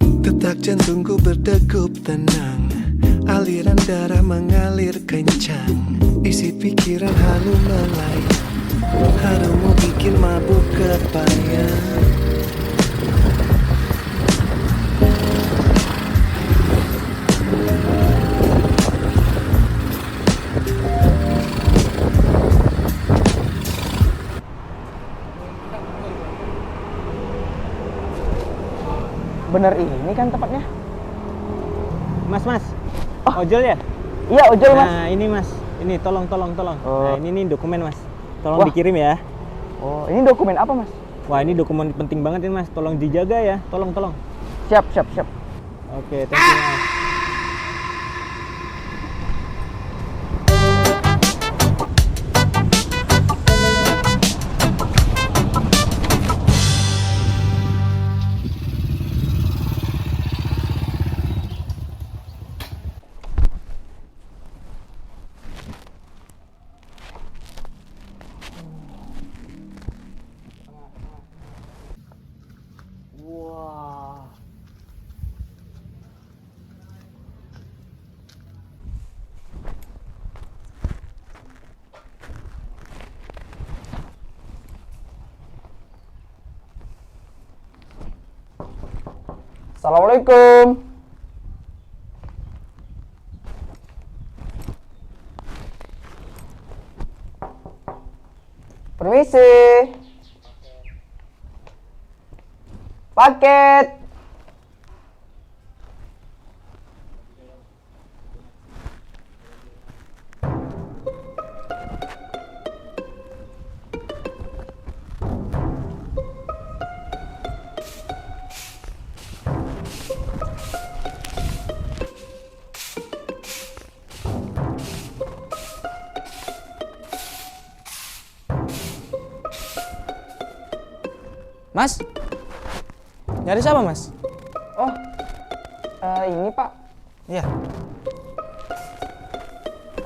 Detak jantungku berdegup tenang, aliran darah mengalir kencang. Isi pikiran halu melayang, harumu bikin mabuk kepayang. Bener ini kan tempatnya? Mas, ojol ya? Iya, ojol mas. Nah ini mas, ini tolong. Oh. Nah ini nih dokumen mas, tolong Wah. dikirim ya. Oh, ini dokumen apa mas? Wah ini dokumen penting banget ini mas, tolong dijaga ya, tolong. Siap. Oke, thank you mas. Wah. Assalamualaikum. Permisi. Paket. Mas, nyari siapa mas? Oh, ini Pak. Iya.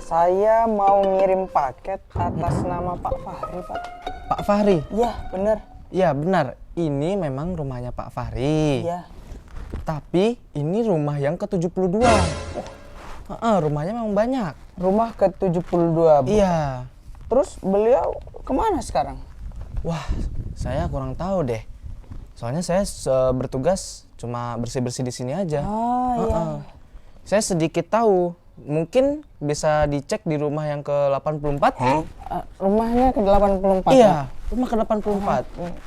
Saya mau ngirim paket atas nama Pak Fahri, Pak. Pak Fahri? Iya, bener. Iya benar, ini memang rumahnya Pak Fahri. Iya. Tapi ini rumah yang ke-72. Rumahnya memang banyak. Rumah ke-72. Bu. Iya. Terus beliau kemana sekarang? Wah, saya kurang tahu deh. Soalnya saya bertugas cuma bersih-bersih di sini aja. Iya. Saya sedikit tahu. Mungkin bisa dicek di rumah yang ke-84. Rumahnya ke-84. Iya, rumah ke-84.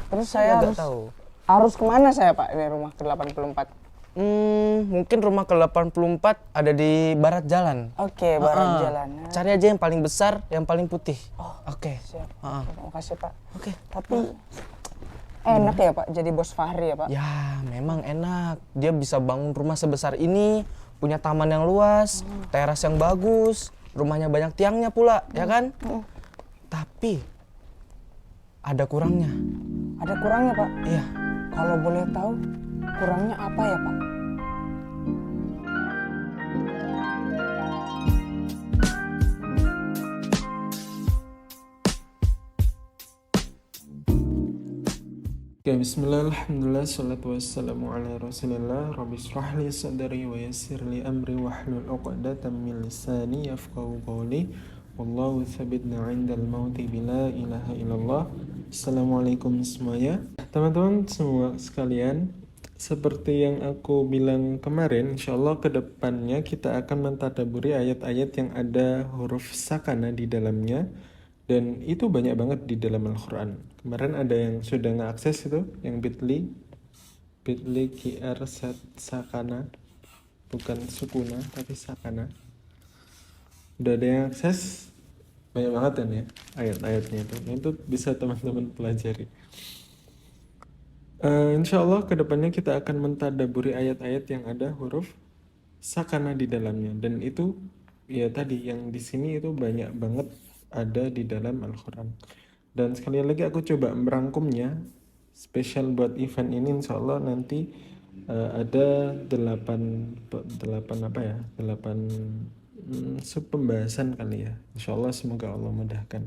Terus saya nggak tahu. harus kemana saya Pak ini rumah ke-84? Mungkin rumah ke-84 ada di barat jalan. Oke, barat jalan. Cari aja yang paling besar, yang paling putih. Oke. Siap. Terima kasih Pak. Oke. Tapi enak ya Pak jadi bos Fahri ya Pak? Ya, memang enak. Dia bisa bangun rumah sebesar ini, punya taman yang luas, teras yang bagus, rumahnya banyak tiangnya pula, ya kan? Tapi ada kurangnya. Ada kurangnya Pak? Iya. Kalau boleh tahu kurangnya apa ya Pak? Oke, bismillah, alhamdulillah, salatu wassalamu ala rasulillah. Rabbi shrah li sadri wa yassir li amri wahlul 'uqdatam min lisani yafqahu qawli. Wallahu thabitna 'indal mauti bila ilaha illallah. Assalamualaikum semuanya. Teman-teman semua sekalian, seperti yang aku bilang kemarin, insyaallah kedepannya kita akan mentadaburi ayat-ayat yang ada huruf sakana di dalamnya. Dan itu banyak banget di dalam Al-Quran. Kemarin ada yang sudah nge-akses itu, yang bit.ly QR sakana, bukan sukuna tapi sakana. Udah ada yang akses, banyak banget kan ya ayat-ayatnya itu. Nah, itu bisa teman-teman pelajari. Insya Allah kedepannya kita akan mentadaburi ayat-ayat yang ada huruf sakana di dalamnya. Dan itu ya tadi yang di sini itu banyak banget ada di dalam Al-Quran. Dan sekali lagi aku coba merangkumnya spesial buat event ini. Insya Allah nanti ada 8 sub pembahasan kali ya. Insya Allah semoga Allah mudahkan.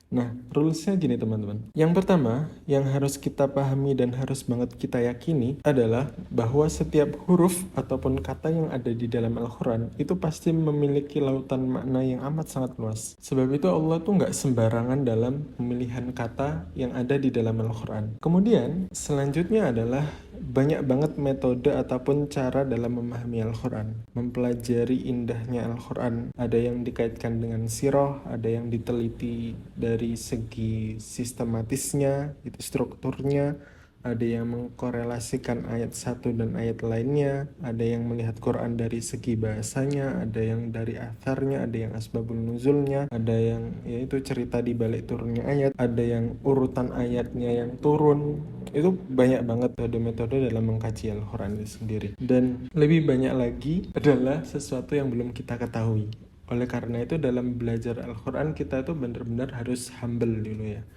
Nah, rulesnya gini teman-teman. Yang pertama, yang harus kita pahami dan harus banget kita yakini adalah bahwa setiap huruf ataupun kata yang ada di dalam Al-Quran itu pasti memiliki lautan makna yang amat sangat luas. Sebab itu Allah tuh nggak sembarangan dalam pemilihan kata yang ada di dalam Al-Quran. Kemudian, selanjutnya adalah banyak banget metode ataupun cara dalam memahami Al-Quran, mempelajari indahnya Al-Quran. Ada yang dikaitkan dengan sirah, ada yang diteliti dari segi sistematisnya, itu strukturnya, ada yang mengkorelasikan ayat satu dan ayat lainnya, ada yang melihat Quran dari segi bahasanya, ada yang dari atharnya, ada yang asbabul nuzulnya, ada yang yaitu cerita di balik turunnya ayat, ada yang urutan ayatnya yang turun. Itu banyak banget metode-metode dalam mengkaji Al-Quran itu sendiri. Dan lebih banyak lagi adalah sesuatu yang belum kita ketahui. Oleh karena itu dalam belajar Al-Quran kita itu benar-benar harus humble dulu ya.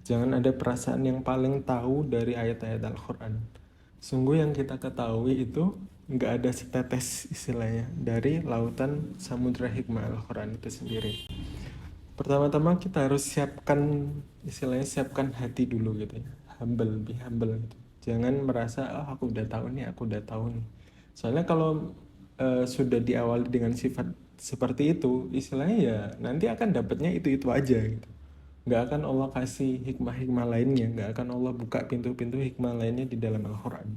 Jangan ada perasaan yang paling tahu dari ayat-ayat Al-Quran. Sungguh yang kita ketahui itu nggak ada setetes istilahnya dari lautan samudra hikmah Al-Quran itu sendiri. Pertama-tama kita harus siapkan istilahnya siapkan hati dulu gitu ya. Humble, be humble gitu. Jangan merasa aku udah tahu nih, aku udah tahu nih. Soalnya kalau sudah diawali dengan sifat seperti itu, istilahnya ya nanti akan dapatnya itu-itu aja gitu. Nggak akan Allah kasih hikmah-hikmah lainnya, nggak akan Allah buka pintu-pintu hikmah lainnya di dalam Al-Quran.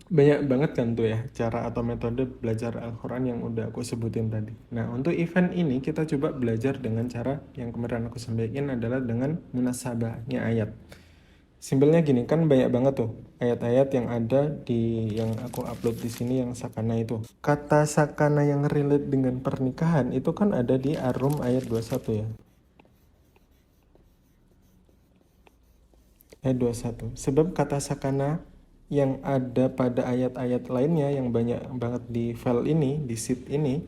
Banyak banget kan tuh ya cara atau metode belajar Al-Quran yang udah aku sebutin tadi. Nah untuk event ini kita coba belajar dengan cara yang kemarin aku sampaikan adalah dengan munasabahnya ayat. Simpelnya gini, kan banyak banget tuh ayat-ayat yang ada di yang aku upload di sini yang sakana itu. Kata sakana yang relate dengan pernikahan itu kan ada di Ar-Rum ayat 21 ya. Ayat 21. Sebab kata sakana yang ada pada ayat-ayat lainnya yang banyak banget di file ini, di sheet ini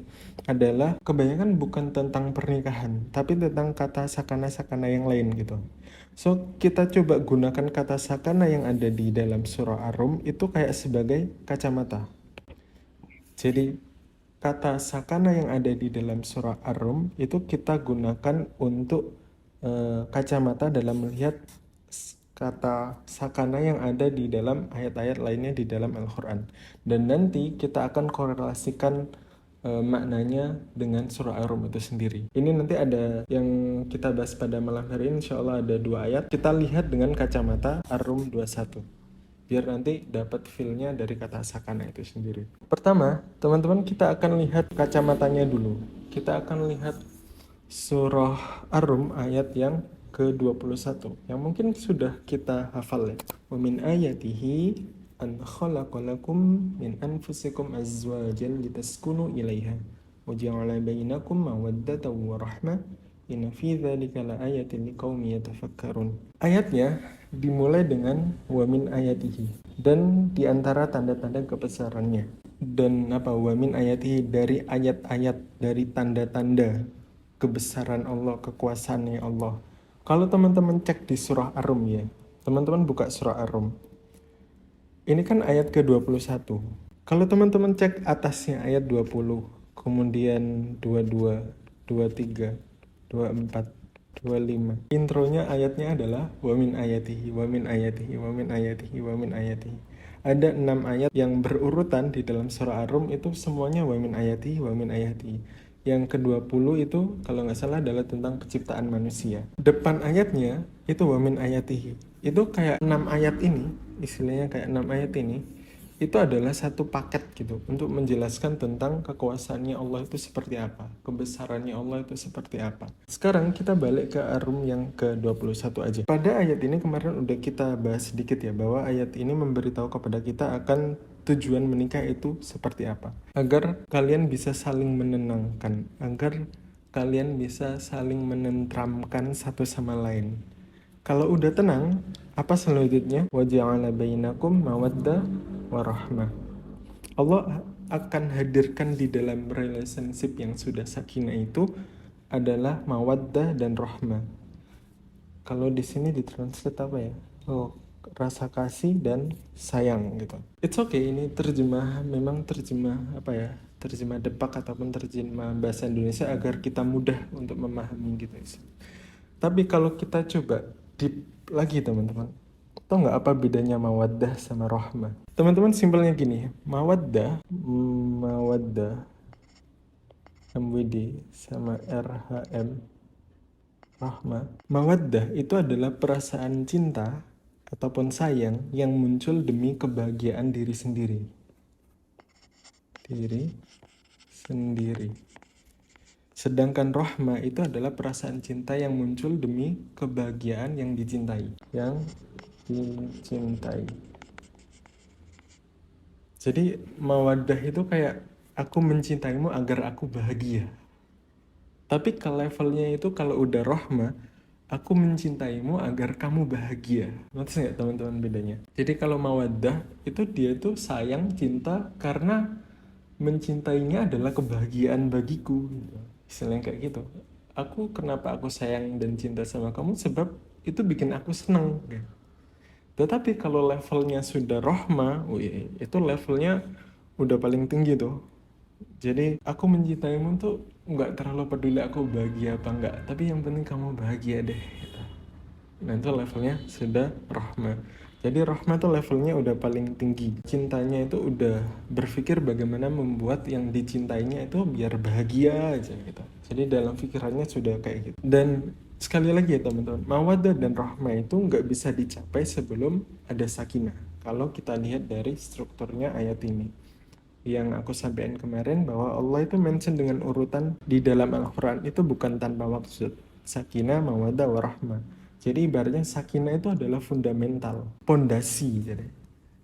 adalah kebanyakan bukan tentang pernikahan, tapi tentang kata sakana-sakana yang lain gitu. So, kita coba gunakan kata sakana yang ada di dalam surah Ar-Rum itu kayak sebagai kacamata. Jadi, kata sakana yang ada di dalam surah Ar-Rum itu kita gunakan untuk kacamata dalam melihat kata sakana yang ada di dalam ayat-ayat lainnya di dalam Al-Quran. Dan nanti kita akan korelasikan maknanya dengan surah Ar-Rum itu sendiri. Ini nanti ada yang kita bahas pada malam hari ini, insya Allah ada 2 ayat. Kita lihat dengan kacamata Ar-Rum 21. Biar nanti dapat feel-nya dari kata sakana itu sendiri. Pertama, teman-teman kita akan lihat kacamatanya dulu. Kita akan lihat surah Ar-Rum ayat yang ke-21 yang mungkin sudah kita hafal ya. Wa min ayatihi an khalaqalakum min anfusikum azwajan litaskunu ilaiha wa ja'ala bainakum mawaddatan wa rahmah inna fi dzalika laayatin liqaumin yatafakkarun. Ayatnya dimulai dengan wa min ayatihi dan di antara tanda-tanda kebesarannya. Dan apa wa min ayatihi dari ayat-ayat, dari tanda-tanda kebesaran Allah, kekuasaannya Allah. Kalau teman-teman cek di surah Ar-Rum ya, teman-teman buka surah Ar-Rum. Ini kan ayat ke-21. Kalau teman-teman cek atasnya ayat 20, kemudian 22, 23, 24, 25. Intronya ayatnya adalah wa min ayatihi, wa min ayatihi, wa min ayatihi, wa min ayatihi. Ada 6 ayat yang berurutan di dalam surah Ar-Rum itu semuanya wa min ayatihi, wa min ayatihi. Yang ke-20 itu kalau nggak salah adalah tentang penciptaan manusia. Depan ayatnya itu wa min ayatihi. Itu kayak 6 ayat ini, istilahnya kayak 6 ayat ini, itu adalah satu paket gitu untuk menjelaskan tentang kekuasaannya Allah itu seperti apa, kebesarannya Allah itu seperti apa. Sekarang kita balik ke Ar-Rum yang ke-21 aja. Pada ayat ini kemarin udah kita bahas sedikit ya, bahwa ayat ini memberitahu kepada kita akan tujuan menikah itu seperti apa. Agar kalian bisa saling menenangkan, agar kalian bisa saling menenteramkan satu sama lain. Kalau udah tenang, apa selanjutnya? Wa ja'ala bainakum mawaddah warahmah. Allah akan hadirkan di dalam relationship yang sudah sakinah itu adalah mawaddah dan rahmah. Kalau di sini ditranslate apa ya? Rasa kasih dan sayang gitu. It's okay, ini terjemah memang terjemah apa ya? Terjemah depak ataupun terjemah bahasa Indonesia agar kita mudah untuk memahami gitu. Tapi kalau kita coba deep lagi teman-teman, tahu nggak apa bedanya mawaddah sama rahmah? Teman-teman simpelnya gini, mawaddah MWD sama RHM rahmah. Mawaddah itu adalah perasaan cinta ataupun sayang yang muncul demi kebahagiaan diri sendiri. Sedangkan rahmah itu adalah perasaan cinta yang muncul demi kebahagiaan yang dicintai. Jadi mawaddah itu kayak aku mencintaimu agar aku bahagia. Tapi ke levelnya itu kalau udah rahmah, aku mencintaimu agar kamu bahagia. Ngerti nggak teman-teman bedanya? Jadi kalau mawaddah itu dia tuh sayang, cinta karena mencintainya adalah kebahagiaan bagiku. Istilahnya kayak gitu. Kenapa aku sayang dan cinta sama kamu? Sebab itu bikin aku senang. Tetapi kalau levelnya sudah rahmah, itu levelnya udah paling tinggi tuh. Jadi aku mencintaimu tuh nggak terlalu peduli aku bahagia apa enggak, tapi yang penting kamu bahagia deh. Gitu. Nah itu levelnya sudah rahmah. Jadi rahmah tuh levelnya udah paling tinggi. Cintanya itu udah berpikir bagaimana membuat yang dicintainya itu biar bahagia aja gitu. Jadi dalam pikirannya sudah kayak gitu. Dan sekali lagi ya teman-teman, mawaddah dan rahmah itu nggak bisa dicapai sebelum ada sakinah. Kalau kita lihat dari strukturnya ayat ini. Yang aku sampaikan kemarin bahwa Allah itu mention dengan urutan di dalam Al-Quran itu bukan tanpa maksud. Sakinah, mawaddah, warahmah. Jadi ibaratnya sakinah itu adalah fundamental, pondasi. Jadi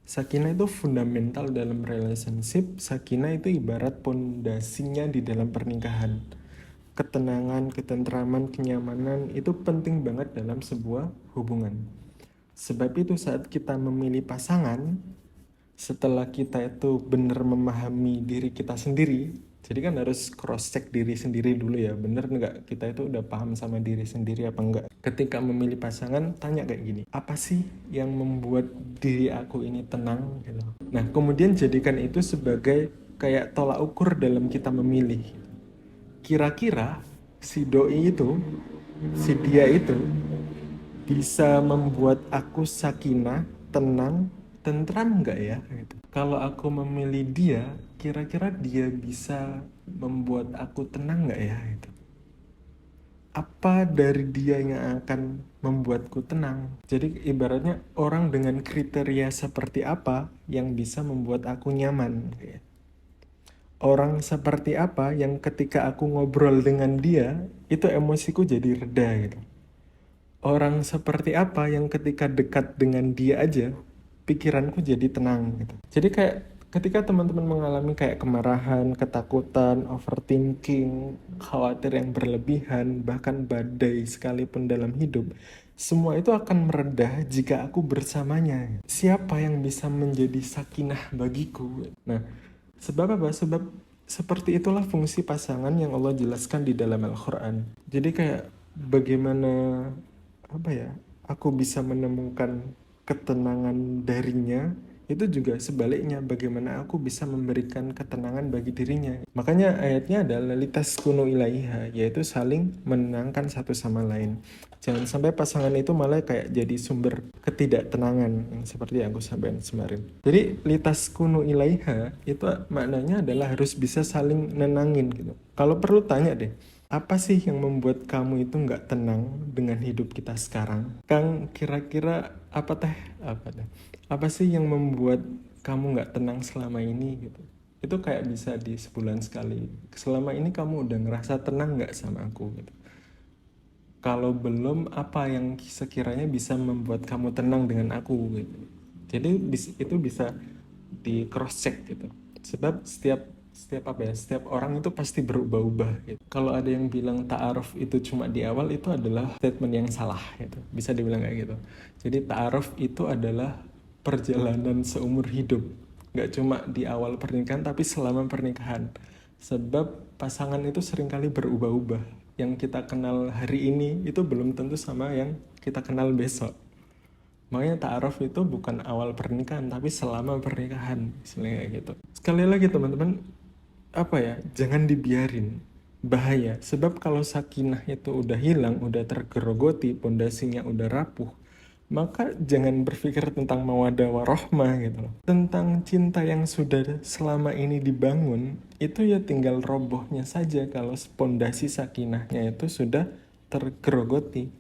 sakinah itu fundamental dalam relationship. Sakinah itu ibarat pondasinya di dalam pernikahan. Ketenangan, ketentraman, kenyamanan itu penting banget dalam sebuah hubungan. Sebab itu saat kita memilih pasangan, setelah kita itu benar memahami diri kita sendiri, jadi kan harus cross check diri sendiri dulu ya, bener nggak kita itu udah paham sama diri sendiri apa enggak. Ketika memilih pasangan, tanya kayak gini, apa sih yang membuat diri aku ini tenang gitu. Nah kemudian jadikan itu sebagai kayak tolak ukur dalam kita memilih. Kira-kira si doi itu, si dia itu bisa membuat aku sakinah, tenang, tentram nggak ya? Gitu. Kalau aku memilih dia, kira-kira dia bisa membuat aku tenang nggak ya? Gitu. Apa dari dia yang akan membuatku tenang? Jadi ibaratnya orang dengan kriteria seperti apa yang bisa membuat aku nyaman? Gitu. Orang seperti apa yang ketika aku ngobrol dengan dia, itu emosiku jadi reda gitu. Orang seperti apa yang ketika dekat dengan dia aja, pikiranku jadi tenang gitu. Jadi kayak ketika teman-teman mengalami kayak kemarahan, ketakutan, overthinking, khawatir yang berlebihan, bahkan badai sekalipun dalam hidup, semua itu akan meredah jika aku bersamanya. Siapa yang bisa menjadi sakinah bagiku? Nah, sebab apa? Sebab seperti itulah fungsi pasangan yang Allah jelaskan di dalam Al-Quran. Jadi kayak bagaimana aku bisa menemukan ketenangan darinya, itu juga sebaliknya bagaimana aku bisa memberikan ketenangan bagi dirinya. Makanya ayatnya adalah litaskunu ilaiha, yaitu saling menenangkan satu sama lain. Jangan sampai pasangan itu malah kayak jadi sumber ketidaktenangan yang seperti yang aku sampaikan kemarin. Jadi litaskunu ilaiha itu maknanya adalah harus bisa saling nenangin gitu. Kalau perlu tanya deh, apa sih yang membuat kamu itu nggak tenang dengan hidup kita sekarang? Kang, kira-kira apa sih yang membuat kamu nggak tenang selama ini gitu? Itu kayak bisa di sebulan sekali. Selama ini kamu udah ngerasa tenang nggak sama aku gitu? Kalau belum, apa yang sekiranya bisa membuat kamu tenang dengan aku gitu? Jadi itu bisa di cross check gitu. Sebab setiap orang itu pasti berubah-ubah gitu. Kalau ada yang bilang ta'aruf itu cuma di awal, itu adalah statement yang salah gitu. Bisa dibilang kayak gitu. Jadi ta'aruf itu adalah perjalanan seumur hidup. Gak cuma di awal pernikahan, tapi selama pernikahan. Sebab pasangan itu seringkali berubah-ubah. Yang kita kenal hari ini itu belum tentu sama yang kita kenal besok. Makanya ta'aruf itu bukan awal pernikahan, tapi selama pernikahan. Istilahnya kayak gitu. Sekali lagi teman-teman, jangan dibiarin bahaya. Sebab kalau sakinah itu udah hilang, udah tergerogoti, pondasinya udah rapuh, maka jangan berpikir tentang mawaddah warahmah gitu loh. Tentang cinta yang sudah selama ini dibangun, itu ya tinggal robohnya saja kalau pondasi sakinahnya itu sudah tergerogoti.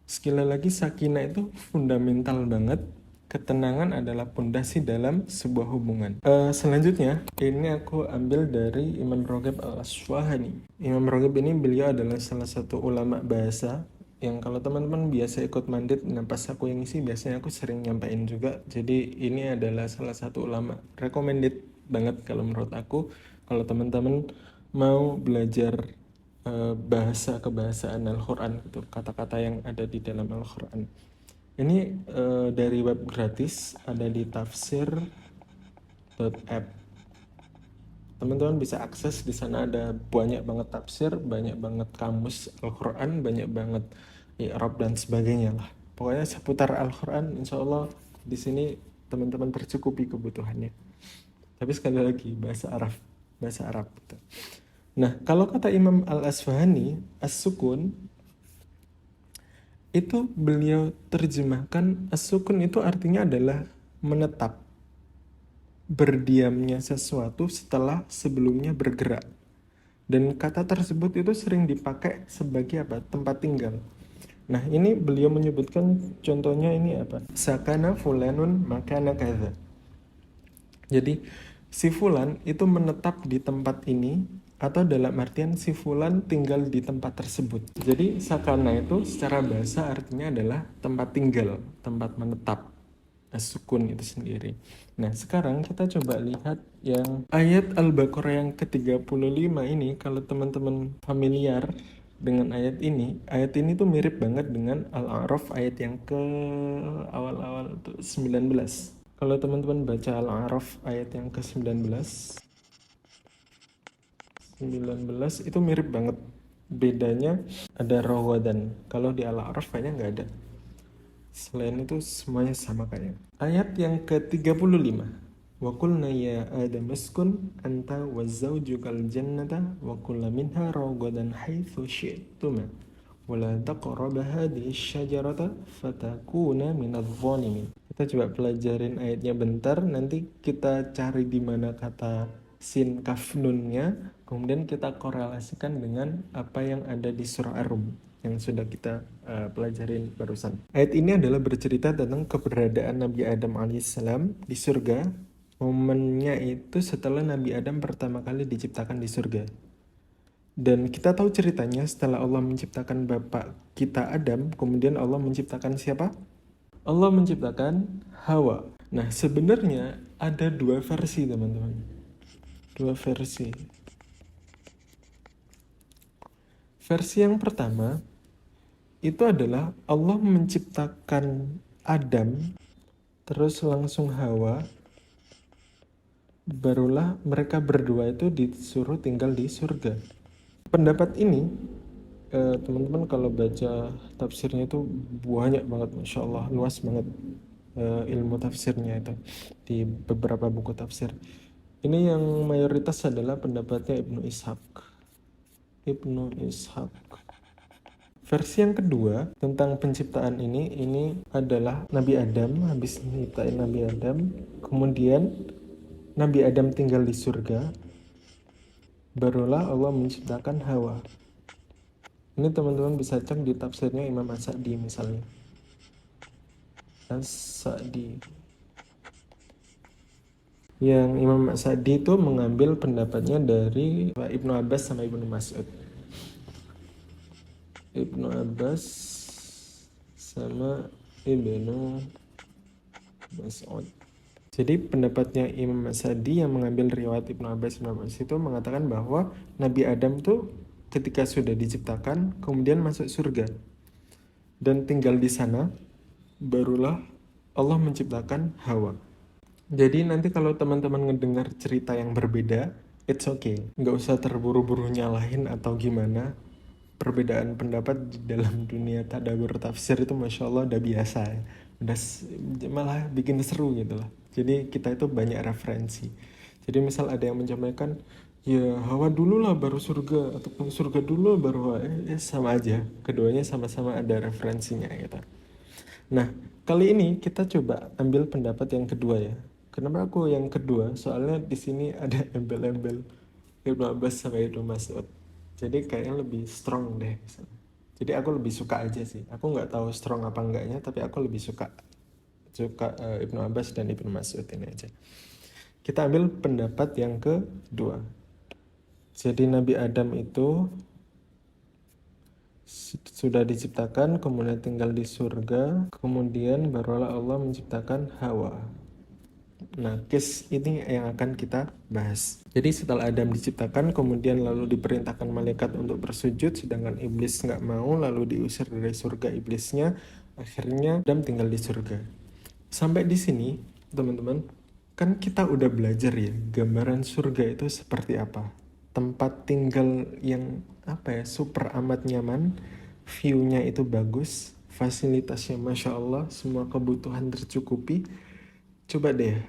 Sekali lagi, sakinah itu fundamental banget. Ketenangan adalah pondasi dalam sebuah hubungan. Selanjutnya, ini aku ambil dari Imam Raghib Al-Asfahani. Imam Raghib ini beliau adalah salah satu ulama bahasa yang kalau teman-teman biasa ikut mandit, nah pas aku yang isi biasanya aku sering nyampain juga. Jadi ini adalah salah satu ulama recommended banget kalau menurut aku. Kalau teman-teman mau belajar bahasa kebahasaan Al-Quran gitu, kata-kata yang ada di dalam Al-Quran. Ini dari web gratis, ada di tafsir.app. Teman-teman bisa akses di sana, ada banyak banget tafsir, banyak banget kamus Al-Quran, banyak banget i'rab dan sebagainya lah. Pokoknya seputar Al-Quran, insya Allah di sini teman-teman tercukupi kebutuhannya. Tapi sekali lagi bahasa Arab gitu. Nah, kalau kata Imam Al-Asfahani, as-sukun itu beliau terjemahkan, as-sukun itu artinya adalah menetap, berdiamnya sesuatu setelah sebelumnya bergerak. Dan kata tersebut itu sering dipakai sebagai apa? Tempat tinggal. Nah, ini beliau menyebutkan contohnya ini apa? Sakana fulanun makana kadza. Jadi si fulan itu menetap di tempat ini, atau dalam artian si fulan tinggal di tempat tersebut. Jadi sakana itu secara bahasa artinya adalah tempat tinggal, tempat menetap. As-sukun itu sendiri. Nah, sekarang kita coba lihat yang ayat Al-Baqarah yang ke-35 ini. Kalau teman-teman familiar dengan ayat ini tuh mirip banget dengan Al-A'raf ayat yang ke awal-awal tuh 19. Kalau teman-teman baca Al-A'raf ayat yang ke-19 itu mirip banget. Bedanya ada rawadan. Kalau di Al-A'raf kayaknya nggak ada. Selain itu semuanya sama kayaknya. Ayat yang ke-35. Wa qulna ya Adam uskun anta wa zawjukal jannata wa kulla minha ragadan haitsu syi'tuma wa la taqraba hadhihi syajarata fatakuna minadh dhalimin. Kita coba pelajarin ayatnya bentar, nanti kita cari di mana kata sin kaf nunnya, kemudian kita korelasikan dengan apa yang ada di surah Ar-Rum yang sudah kita pelajarin barusan. Ayat ini adalah bercerita tentang keberadaan Nabi Adam alaihissalam di surga. Momennya itu setelah Nabi Adam pertama kali diciptakan di surga. Dan kita tahu ceritanya, setelah Allah menciptakan bapak kita Adam, kemudian Allah menciptakan siapa? Allah menciptakan Hawa. Nah, sebenarnya ada dua versi teman-teman. Dua versi. Versi yang pertama itu adalah Allah menciptakan Adam, terus langsung Hawa, barulah mereka berdua itu disuruh tinggal di surga. Pendapat ini, teman-teman kalau baca tafsirnya itu banyak banget, Masya Allah, luas banget ilmu tafsirnya itu di beberapa buku tafsir. Ini yang mayoritas adalah pendapatnya Ibnu Ishaq. Versi yang kedua tentang penciptaan ini adalah Nabi Adam, habis menciptain Nabi Adam, kemudian Nabi Adam tinggal di surga, barulah Allah menciptakan Hawa. Ini teman-teman bisa cek di tafsirnya Imam As-Sa'di misalnya. As-Sa'di. Yang Imam As-Sa'di itu mengambil pendapatnya dari Ibnu Abbas sama Ibnu Mas'ud. Ibnu Abbas sama Ibnu Mas'ud. Jadi pendapatnya Imam As-Sa'di yang mengambil riwayat Ibnu Abbas itu mengatakan bahwa Nabi Adam tuh ketika sudah diciptakan kemudian masuk surga dan tinggal di sana, barulah Allah menciptakan Hawa. Jadi nanti kalau teman-teman ngedengar cerita yang berbeda, it's okay, nggak usah terburu-buru nyalahin atau gimana. Perbedaan pendapat di dalam dunia tadabbur tafsir itu Masya Allah udah biasa ya. Udah malah bikin seru gitu lah. Jadi kita itu banyak referensi. Jadi misal ada yang menyampaikan Ya Hawa dulu lah baru surga, ataupun surga dulu baru Hawa. Sama aja, keduanya sama-sama ada referensinya gitu. Nah, kali ini kita coba ambil pendapat yang kedua ya. Kenapa aku yang kedua? Soalnya di sini ada embel-embel Ibnu Abbas sama Ibnu Mas'ud. Jadi kayaknya lebih strong deh. Jadi aku lebih suka aja sih. Aku nggak tahu strong apa enggaknya, tapi aku lebih suka Ibnu Abbas dan Ibnu Mas'ud ini aja. Kita ambil pendapat yang kedua. Jadi Nabi Adam itu sudah diciptakan, kemudian tinggal di surga, kemudian barulah Allah menciptakan Hawa. Nah, case ini yang akan kita bahas. Jadi setelah Adam diciptakan, kemudian lalu diperintahkan malaikat untuk bersujud, sedangkan iblis nggak mau, lalu diusir dari surga iblisnya. Akhirnya Adam tinggal di surga. Sampai di sini, teman-teman, kan kita udah belajar ya, gambaran surga itu seperti apa. Tempat tinggal yang super amat nyaman, view-nya itu bagus, fasilitasnya Masya Allah, semua kebutuhan tercukupi. Coba deh,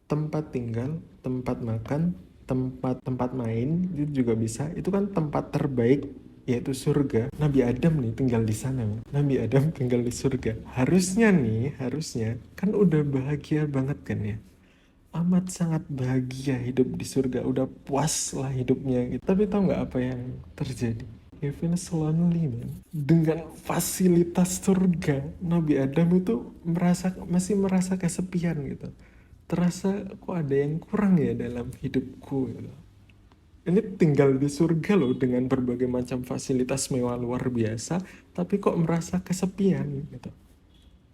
tempat tinggal, tempat makan, tempat main, itu juga bisa. Itu kan tempat terbaik, yaitu surga. Nabi Adam nih tinggal di sana. Nabi Adam tinggal di surga. Harusnya kan udah bahagia banget kan ya. Amat sangat bahagia hidup di surga, udah puas lah hidupnya gitu. Tapi tahu nggak apa yang terjadi? He feels lonely, man. Dengan fasilitas surga, Nabi Adam itu masih merasa kesepian gitu. Terasa kok ada yang kurang ya dalam hidupku gitu. Ini tinggal di surga loh dengan berbagai macam fasilitas mewah luar biasa, tapi kok merasa kesepian gitu.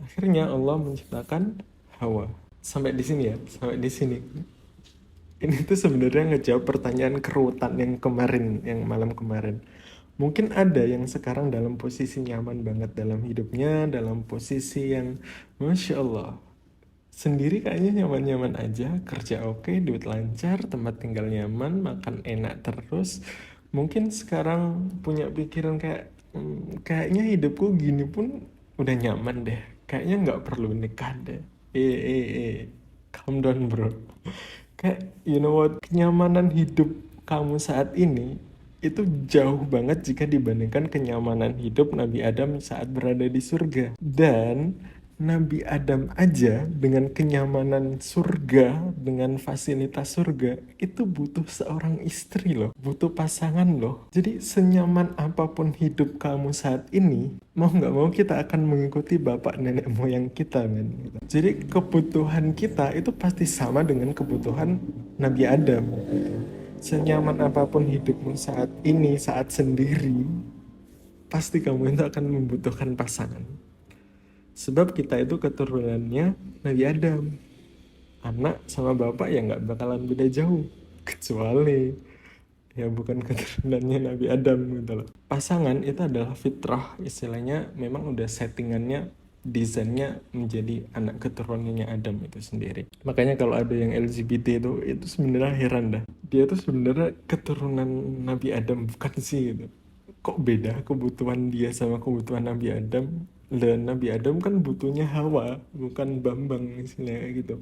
Akhirnya Allah menciptakan Hawa. Sampai di sini ya, sampai di sini. Ini tuh sebenarnya ngejawab pertanyaan kerutan yang kemarin, yang malam kemarin. Mungkin ada yang sekarang dalam posisi nyaman banget dalam hidupnya, dalam posisi yang Masya Allah. Sendiri kayaknya nyaman-nyaman aja, kerja oke, duit lancar, tempat tinggal nyaman, makan enak terus. Mungkin sekarang punya pikiran kayaknya hidupku gini pun udah nyaman deh. Kayaknya nggak perlu nikah deh. Calm down bro. Kayak you know what, kenyamanan hidup kamu saat ini itu jauh banget jika dibandingkan kenyamanan hidup Nabi Adam saat berada di surga. Dan Nabi Adam aja dengan kenyamanan surga, dengan fasilitas surga, itu butuh seorang istri loh, butuh pasangan loh. Jadi senyaman apapun hidup kamu saat ini, mau nggak mau kita akan mengikuti bapak nenek moyang kita kan. Gitu. Jadi kebutuhan kita itu pasti sama dengan kebutuhan Nabi Adam. Gitu. Senyaman apapun hidupmu saat ini, saat sendiri, pasti kamu itu akan membutuhkan pasangan. Sebab kita itu keturunannya Nabi Adam. Anak sama bapak ya nggak bakalan beda jauh. Kecuali ya bukan keturunannya Nabi Adam gitu loh. Pasangan itu adalah fitrah, istilahnya memang udah settingannya, desainnya menjadi anak keturunannya Adam itu sendiri. Makanya kalau ada yang LGBT itu sebenarnya heran dah. Dia tuh sebenarnya keturunan Nabi Adam bukan sih gitu. Kok beda kebutuhan dia sama kebutuhan Nabi Adam? Dan Nabi Adam kan butuhnya Hawa, bukan Bambang istilahnya gitu.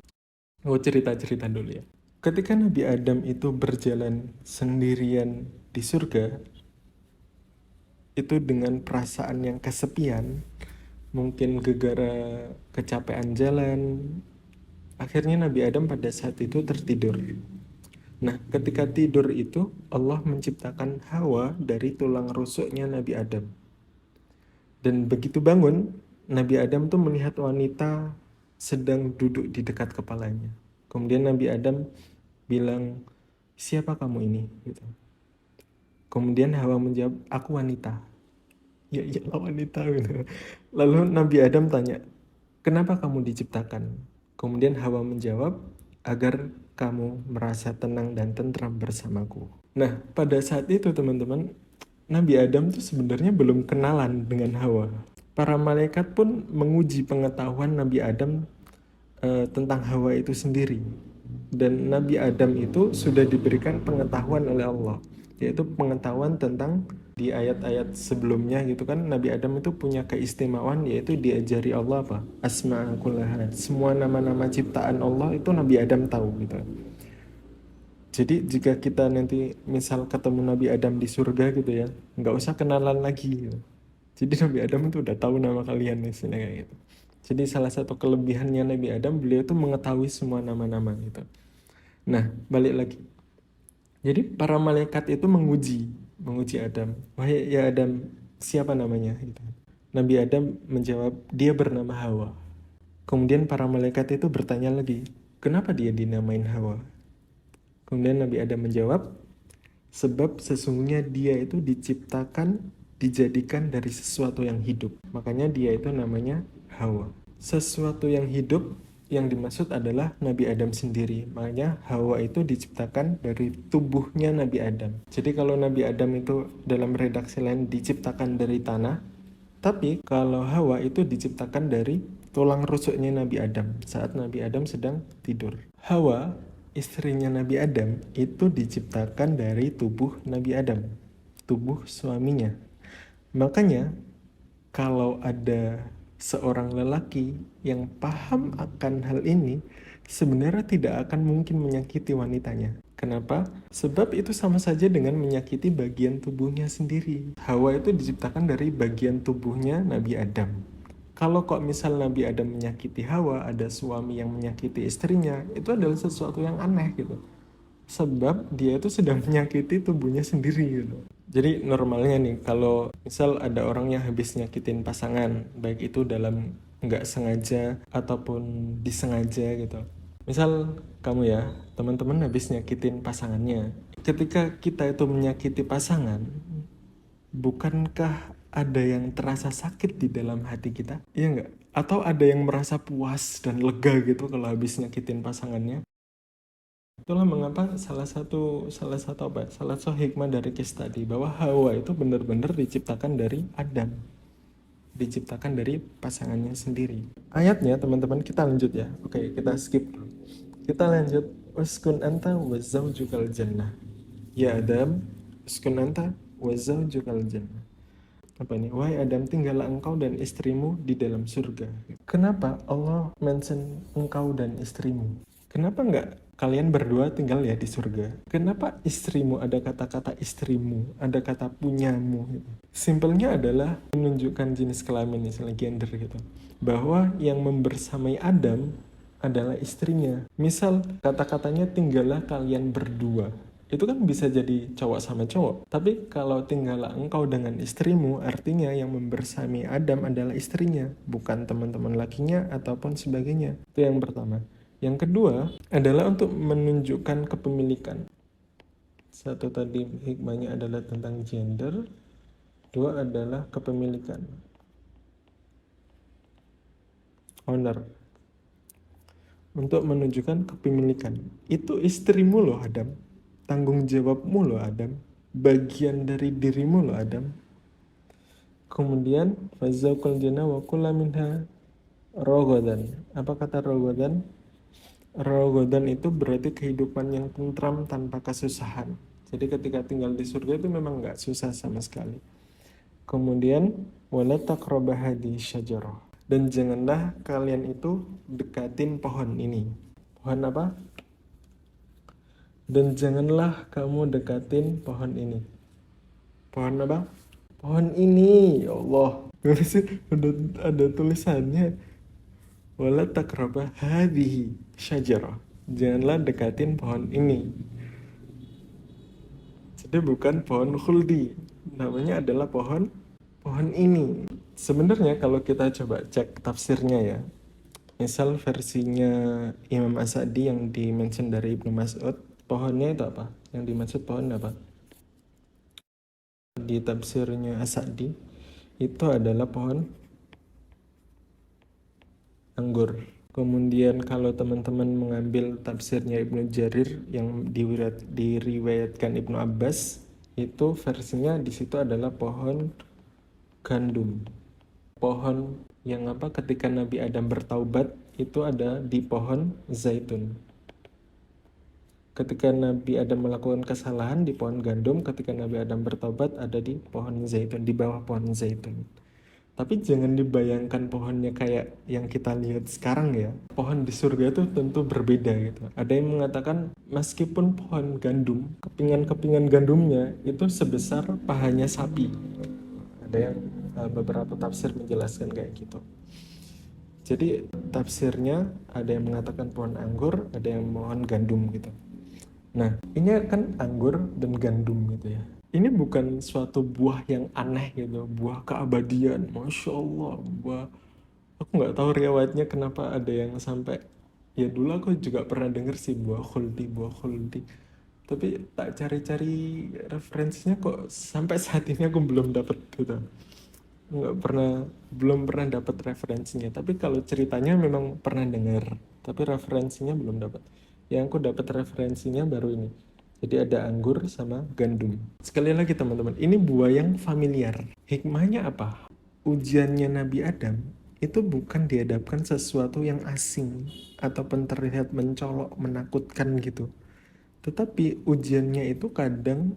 Mau cerita-cerita dulu ya. Ketika Nabi Adam itu berjalan sendirian di surga, itu dengan perasaan yang kesepian, mungkin gegara kecapean jalan, akhirnya Nabi Adam pada saat itu tertidur. Nah, ketika tidur itu, Allah menciptakan Hawa dari tulang rusuknya Nabi Adam. Dan begitu bangun, Nabi Adam tuh melihat wanita sedang duduk di dekat kepalanya. Kemudian Nabi Adam bilang, siapa kamu ini? Gitu. Kemudian Hawa menjawab, aku wanita. Ya iyalah wanita. Gitu. Lalu Nabi Adam tanya, kenapa kamu diciptakan? Kemudian Hawa menjawab, agar kamu merasa tenang dan tentram bersamaku. Nah, pada saat itu teman-teman, Nabi Adam tuh sebenarnya belum kenalan dengan Hawa. Para malaikat pun menguji pengetahuan Nabi Adam tentang Hawa itu sendiri. Dan Nabi Adam itu sudah diberikan pengetahuan oleh Allah, yaitu pengetahuan tentang di ayat-ayat sebelumnya gitu kan. Nabi Adam itu punya keistimewaan, yaitu diajari Allah apa? Asma'ul kullaha. Semua nama-nama ciptaan Allah itu Nabi Adam tahu gitu. Jadi jika kita nanti misal ketemu Nabi Adam di surga gitu ya, nggak usah kenalan lagi gitu. Jadi Nabi Adam itu udah tahu nama kalian istilahnya kayak gitu. Jadi salah satu kelebihannya Nabi Adam, beliau itu mengetahui semua nama-nama gitu. Nah, balik lagi. Jadi para malaikat itu menguji Adam. Wahai ya Adam, siapa namanya? Gitu. Nabi Adam menjawab, dia bernama Hawa. Kemudian para malaikat itu bertanya lagi, kenapa dia dinamain Hawa? Kemudian Nabi Adam menjawab, sebab sesungguhnya dia itu dijadikan dari sesuatu yang hidup. Makanya dia itu namanya Hawa. Sesuatu yang hidup yang dimaksud adalah Nabi Adam sendiri. Makanya Hawa itu diciptakan dari tubuhnya Nabi Adam. Jadi kalau Nabi Adam itu dalam redaksi lain diciptakan dari tanah, tapi kalau Hawa itu diciptakan dari tulang rusuknya Nabi Adam saat Nabi Adam sedang tidur. Hawa, istrinya Nabi Adam, itu diciptakan dari tubuh Nabi Adam, tubuh suaminya. Makanya kalau ada seorang lelaki yang paham akan hal ini, sebenarnya tidak akan mungkin menyakiti wanitanya. Kenapa? Sebab itu sama saja dengan menyakiti bagian tubuhnya sendiri. Hawa itu diciptakan dari bagian tubuhnya Nabi Adam. Kalau kok misal Nabi Adam menyakiti Hawa, ada suami yang menyakiti istrinya, itu adalah sesuatu yang aneh gitu. Sebab dia itu sedang menyakiti tubuhnya sendiri gitu. Jadi normalnya nih, kalau misal ada orang yang habis nyakitin pasangan, baik itu dalam nggak sengaja ataupun disengaja gitu. Misal kamu ya, teman-teman habis nyakitin pasangannya. Ketika kita itu menyakiti pasangan, bukankah ada yang terasa sakit di dalam hati kita? Iya nggak? Atau ada yang merasa puas dan lega gitu kalau habis nyakitin pasangannya? Itulah mengapa salah satu hikmah dari kisah tadi, bahwa Hawa itu benar-benar diciptakan dari Adam, diciptakan dari pasangannya sendiri. Ayatnya teman-teman kita lanjut ya. Oke, kita skip dulu. Kita lanjut. Uskun anta wa zawjukal jannah. Ya Adam, uskun anta wa zawjukal jannah. Apa ini? Wahai Adam, tinggallah engkau dan istrimu di dalam surga. Kenapa Allah mention engkau dan istrimu? Kenapa nggak kalian berdua tinggal ya di surga? Kenapa istrimu, ada kata-kata istrimu, ada kata punyamu gitu. Simpelnya adalah menunjukkan jenis kelamin, misalnya gender gitu, bahwa yang membersamai Adam adalah istrinya. Misal kata-katanya tinggallah kalian berdua, itu kan bisa jadi cowok sama cowok. Tapi kalau tinggallah engkau dengan istrimu, artinya yang membersamai Adam adalah istrinya, bukan teman-teman lakinya ataupun sebagainya. Itu yang pertama. Yang kedua adalah untuk menunjukkan kepemilikan. Satu tadi hikmahnya adalah tentang gender, dua adalah kepemilikan, owner. Untuk menunjukkan kepemilikan. Itu istrimu loh Adam, tanggung jawabmu loh Adam, bagian dari dirimu loh Adam. Kemudian fazaqul jannah wa kula minha rogodan. Apa kata rogodan? Rogodan itu berarti kehidupan yang tentram tanpa kesusahan. Jadi ketika tinggal di surga itu memang nggak susah sama sekali. Kemudian wala taqrabu hadhihi syajarah. Dan janganlah kalian itu dekatin pohon ini. Pohon apa? Dan janganlah kamu dekatin pohon ini. Pohon apa? Pohon ini, ya Allah. Gimana sih? Ada tulisannya. Wala taqrabu hadhihi syajarah. Janganlah dekatin pohon ini. Jadi bukan pohon khuldi. Namanya adalah pohon ini. Sebenarnya kalau kita coba cek tafsirnya ya. Misal versinya Imam As-Sa'di yang dimention dari Ibnu Mas'ud, pohonnya itu apa? Yang dimaksud pohon apa? Di tafsirnya As-Sa'di itu adalah pohon anggur. Kemudian kalau teman-teman mengambil tafsirnya Ibnu Jarir yang diriwayatkan Ibnu Abbas, itu versinya di situ adalah pohon gandum. Pohon yang apa ketika Nabi Adam bertaubat itu ada di pohon zaitun. Ketika Nabi Adam melakukan kesalahan di pohon gandum, ketika Nabi Adam bertaubat ada di pohon zaitun, di bawah pohon zaitun. Tapi jangan dibayangkan pohonnya kayak yang kita lihat sekarang ya. Pohon di surga itu tentu berbeda gitu. Ada yang mengatakan meskipun pohon gandum, kepingan-kepingan gandumnya itu sebesar pahanya sapi. Ada yang beberapa tafsir menjelaskan kayak gitu. Jadi tafsirnya ada yang mengatakan pohon anggur, ada yang pohon gandum gitu. Nah, ini kan anggur dan gandum gitu ya. Ini bukan suatu buah yang aneh gitu, buah keabadian, masya Allah, buah. Aku nggak tahu riwayatnya kenapa ada yang sampai. Ya dulu aku juga pernah denger sih buah khuldi, buah khuldi. Tapi tak cari-cari referensinya kok sampai saat ini aku belum dapat gitu. Belum pernah dapat referensinya. Tapi kalau ceritanya memang pernah dengar, tapi referensinya belum dapat. Yang aku dapat referensinya baru ini. Jadi ada anggur sama gandum. Sekali lagi teman-teman, ini buah yang familiar. Hikmahnya apa? Ujiannya Nabi Adam itu bukan dihadapkan sesuatu yang asing ataupun terlihat mencolok, menakutkan gitu. Tetapi ujiannya itu kadang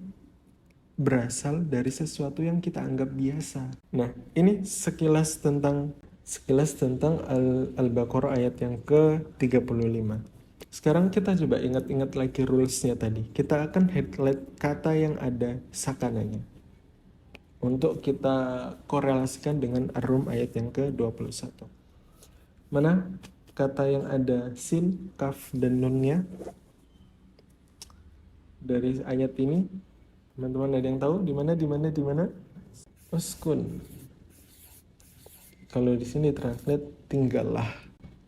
berasal dari sesuatu yang kita anggap biasa. Nah, ini sekilas tentang Al-Baqarah ayat yang ke-35. Sekarang kita coba ingat-ingat lagi rules-nya tadi. Kita akan highlight kata yang ada sakananya untuk kita korelasikan dengan Ar-Rum ayat yang ke-21. Mana kata yang ada sin, kaf, dan nunnya dari ayat ini? Teman-teman ada yang tahu di mana? Uskun. Kalau di sini translate tinggallah.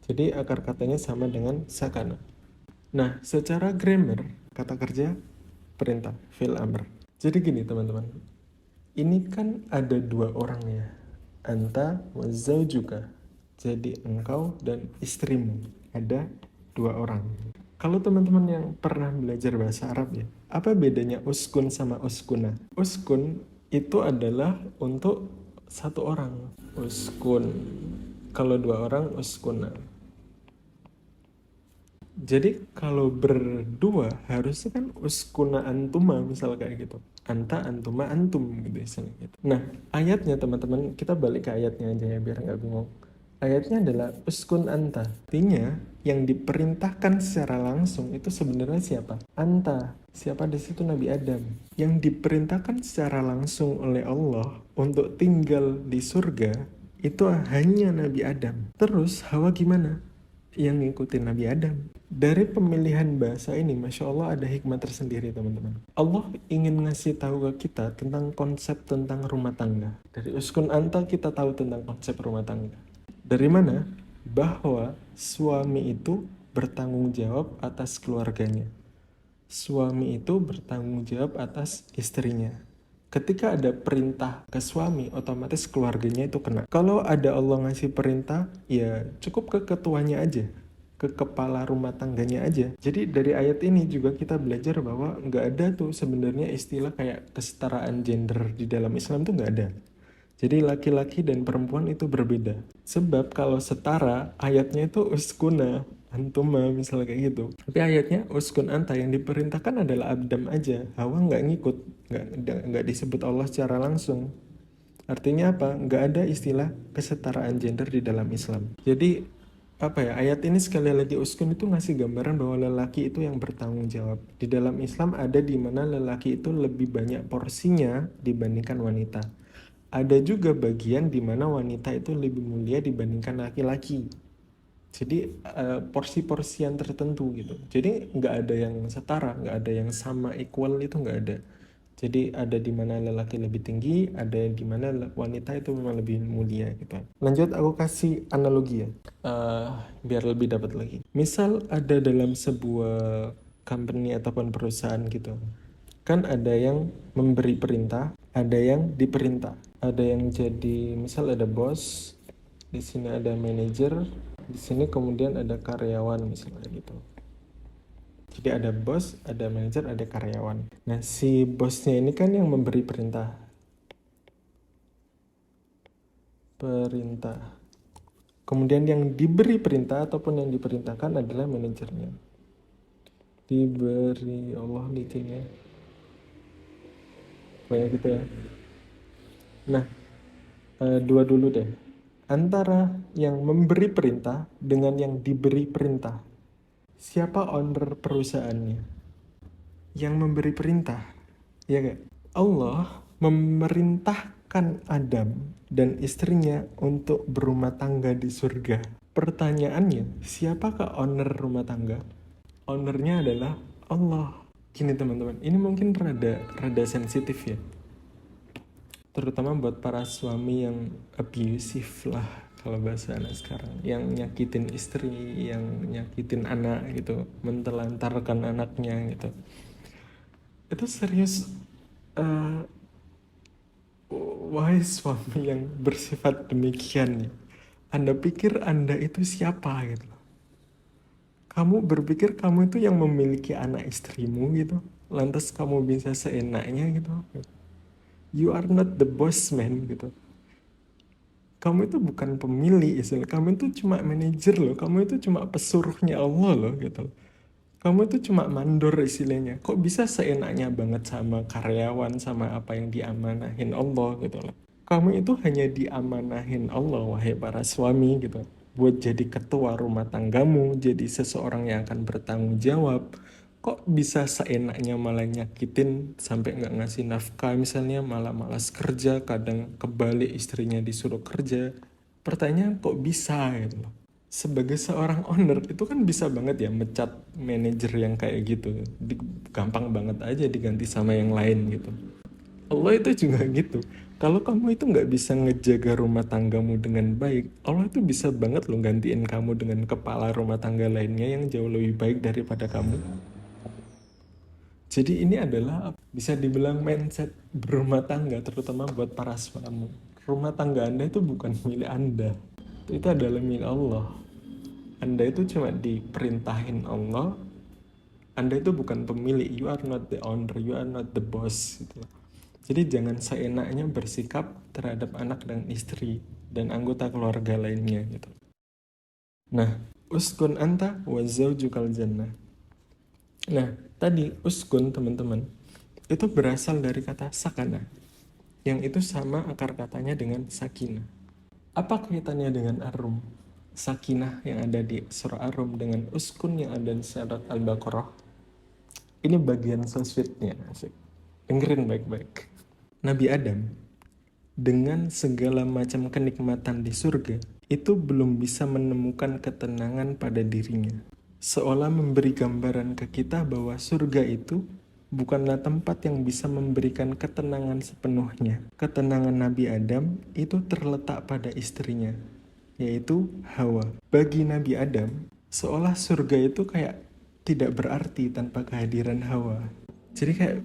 Jadi akar katanya sama dengan sakana. Nah, secara grammar kata kerja perintah fi'il amr. Jadi gini teman-teman. Ini kan ada dua orang ya. Anta wa zaujuka. Jadi engkau dan istrimu. Ada dua orang. Kalau teman-teman yang pernah belajar bahasa Arab ya, apa bedanya uskun sama uskuna? Uskun itu adalah untuk satu orang. Uskun. Kalau dua orang, uskuna. Jadi kalau berdua harusnya kan uskuna antuma misal kayak gitu. Anta, antuma, antum gitu misalnya gitu. Nah ayatnya teman-teman, kita balik ke ayatnya aja ya biar nggak bingung. Ayatnya adalah uskun anta. Artinya yang diperintahkan secara langsung itu sebenarnya siapa? Anta. Siapa di situ? Nabi Adam. Yang diperintahkan secara langsung oleh Allah untuk tinggal di surga itu hanya Nabi Adam. Terus Hawa gimana? Yang ngikutin Nabi Adam. Dari pemilihan bahasa ini, Masya Allah ada hikmah tersendiri teman-teman. Allah ingin ngasih tahu ke kita tentang konsep tentang rumah tangga. Dari uskun anta kita tahu tentang konsep rumah tangga. Dari mana? Bahwa suami itu bertanggung jawab atas keluarganya. Suami itu bertanggung jawab atas istrinya. Ketika ada perintah ke suami, otomatis keluarganya itu kena. Kalau ada Allah ngasih perintah, ya cukup ke ketuanya aja, ke kepala rumah tangganya aja. Jadi dari ayat ini juga kita belajar bahwa nggak ada tuh sebenarnya istilah kayak kesetaraan gender di dalam Islam tuh nggak ada. Jadi laki-laki dan perempuan itu berbeda. Sebab kalau setara, ayatnya itu uskuna, antuma misalnya kayak gitu. Tapi ayatnya uskun anta, yang diperintahkan adalah Adam aja. Hawa nggak ngikut, nggak disebut Allah secara langsung. Artinya apa? Nggak ada istilah kesetaraan gender di dalam Islam. Jadi apa ya, ayat ini sekali lagi uskun itu ngasih gambaran bahwa lelaki itu yang bertanggung jawab. Di dalam Islam ada di mana lelaki itu lebih banyak porsinya dibandingkan wanita. Ada juga bagian di mana wanita itu lebih mulia dibandingkan laki-laki. Jadi porsi-porsi yang tertentu gitu. Jadi nggak ada yang setara, nggak ada yang sama equal, itu nggak ada. Jadi ada di mana lelaki lebih tinggi, ada di mana wanita itu memang lebih mulia gitu. Lanjut aku kasih analogi ya, biar lebih dapat lagi. Misal ada dalam sebuah company ataupun perusahaan gitu. Kan ada yang memberi perintah, ada yang diperintah. Ada yang jadi, misal ada bos, di sini ada manajer, di sini kemudian ada karyawan misalnya gitu. Jadi ada bos, ada manajer, ada karyawan. Nah si bosnya ini kan yang memberi perintah. Kemudian yang diberi perintah ataupun yang diperintahkan adalah manajernya. Diberi Allah litinnya. Kayak gitu ya. Nah, Dua dulu deh. Antara yang memberi perintah dengan yang diberi perintah. Siapa owner perusahaannya? Yang memberi perintah. Ya gak? Allah memerintahkan Adam dan istrinya untuk berumah tangga di surga. Pertanyaannya, siapakah owner rumah tangga? Ownernya adalah Allah. Gini teman-teman, ini mungkin rada sensitif ya. Terutama buat para suami yang abusive lah kalau bahasa anak sekarang, yang nyakitin istri, yang nyakitin anak gitu, mentelantarkan anaknya gitu. Itu serius, wahai suami yang bersifat demikian ya. Anda pikir Anda itu siapa gitu? Kamu berpikir kamu itu yang memiliki anak istrimu gitu, lantas kamu bisa seenaknya gitu. You are not the boss man gitu. Kamu itu bukan pemilik istilah. Kamu itu cuma manajer loh. Kamu itu cuma pesuruhnya Allah loh gitu. Kamu itu cuma mandor istilahnya. Kok bisa seenaknya banget sama karyawan, sama apa yang diamanahin Allah gitu loh. Kamu itu hanya diamanahin Allah, wahai para suami gitu, buat jadi ketua rumah tanggamu, jadi seseorang yang akan bertanggung jawab. Kok bisa seenaknya malah nyakitin sampai nggak ngasih nafkah misalnya, malah malas kerja, kadang kebalik istrinya disuruh kerja. Pertanyaan kok bisa gitu loh. Sebagai seorang owner itu kan bisa banget ya mecat manajer yang kayak gitu. Gampang banget aja diganti sama yang lain gitu. Allah itu juga gitu. Kalau kamu itu nggak bisa ngejaga rumah tanggamu dengan baik, Allah itu bisa banget loh gantiin kamu dengan kepala rumah tangga lainnya yang jauh lebih baik daripada kamu. Jadi ini adalah bisa dibilang mindset berumah tangga, terutama buat para suami. Rumah tangga Anda itu bukan milik Anda, itu adalah milik Allah. Anda itu cuma diperintahin Allah. Anda itu bukan pemilik, you are not the owner, you are not the boss gitu. Jadi jangan seenaknya bersikap terhadap anak dan istri dan anggota keluarga lainnya gitu. Nah, uskun anta wa zaujukal jannah. Nah, tadi uskun teman-teman itu berasal dari kata sakana, yang itu sama akar katanya dengan sakinah. Apa kaitannya dengan ar-rum? Sakinah yang ada di surah ar-rum dengan uskun yang ada di surat al-baqarah. Ini bagian so sweetnya, asik. Dengerin baik-baik. Nabi Adam dengan segala macam kenikmatan di surga itu belum bisa menemukan ketenangan pada dirinya. Seolah memberi gambaran ke kita bahwa surga itu bukanlah tempat yang bisa memberikan ketenangan sepenuhnya. Ketenangan Nabi Adam itu terletak pada istrinya, yaitu Hawa. Bagi Nabi Adam, seolah surga itu kayak tidak berarti tanpa kehadiran Hawa. Jadi kayak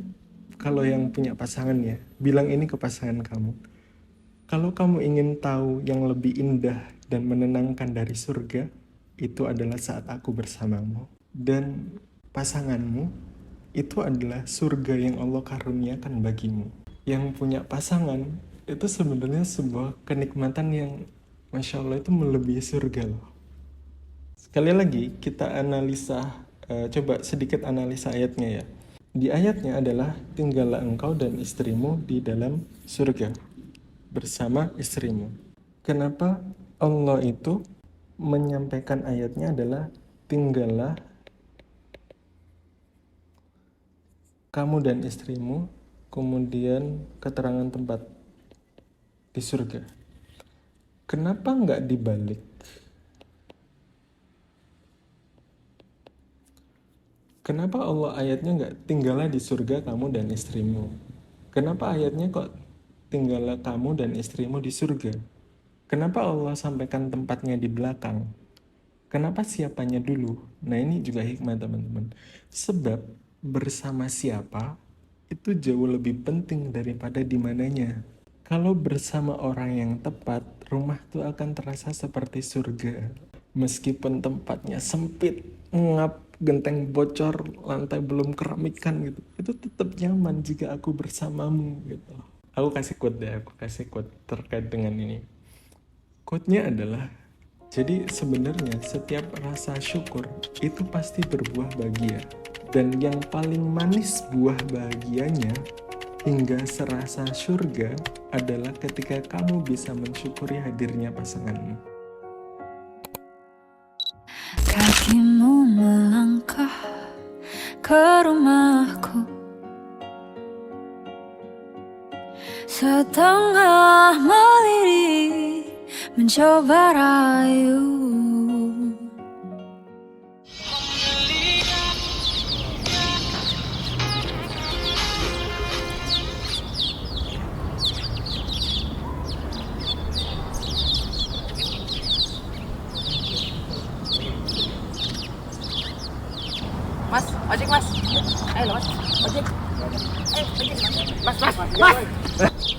kalau yang punya pasangan ya, bilang ini ke pasangan kamu. Kalau kamu ingin tahu yang lebih indah dan menenangkan dari surga, itu adalah saat aku bersamamu. Dan pasanganmu itu adalah surga yang Allah karuniakan bagimu. Yang punya pasangan itu sebenarnya sebuah kenikmatan yang Masya Allah itu melebihi surga loh. Sekali lagi kita analisa, coba sedikit analisa ayatnya ya. Di ayatnya adalah tinggallah engkau dan istrimu di dalam surga bersama istrimu. Kenapa Allah itu menyampaikan ayatnya adalah tinggallah kamu dan istrimu, kemudian keterangan tempat di surga. Kenapa nggak dibalik? Kenapa Allah ayatnya nggak tinggallah di surga kamu dan istrimu? Kenapa ayatnya kok tinggallah kamu dan istrimu di surga? Kenapa Allah sampaikan tempatnya di belakang? Kenapa siapanya dulu? Nah ini juga hikmah teman-teman. Sebab bersama siapa itu jauh lebih penting daripada di mananya. Kalau bersama orang yang tepat, rumah itu akan terasa seperti surga. Meskipun tempatnya sempit, ngap, genteng bocor, lantai belum keramikan gitu, itu tetap nyaman jika aku bersamamu gitu. Aku kasih quote terkait dengan ini. Quote-nya adalah, jadi sebenarnya setiap rasa syukur itu pasti berbuah bahagia. Dan yang paling manis buah bahagianya hingga serasa surga adalah ketika kamu bisa mensyukuri hadirnya pasanganmu. Kakimu melangkah ke rumahku, setengah melirik mencoba rayu. Mas, ojek mas. Ayo mas, ojek. Ayo ojek mas. Mas.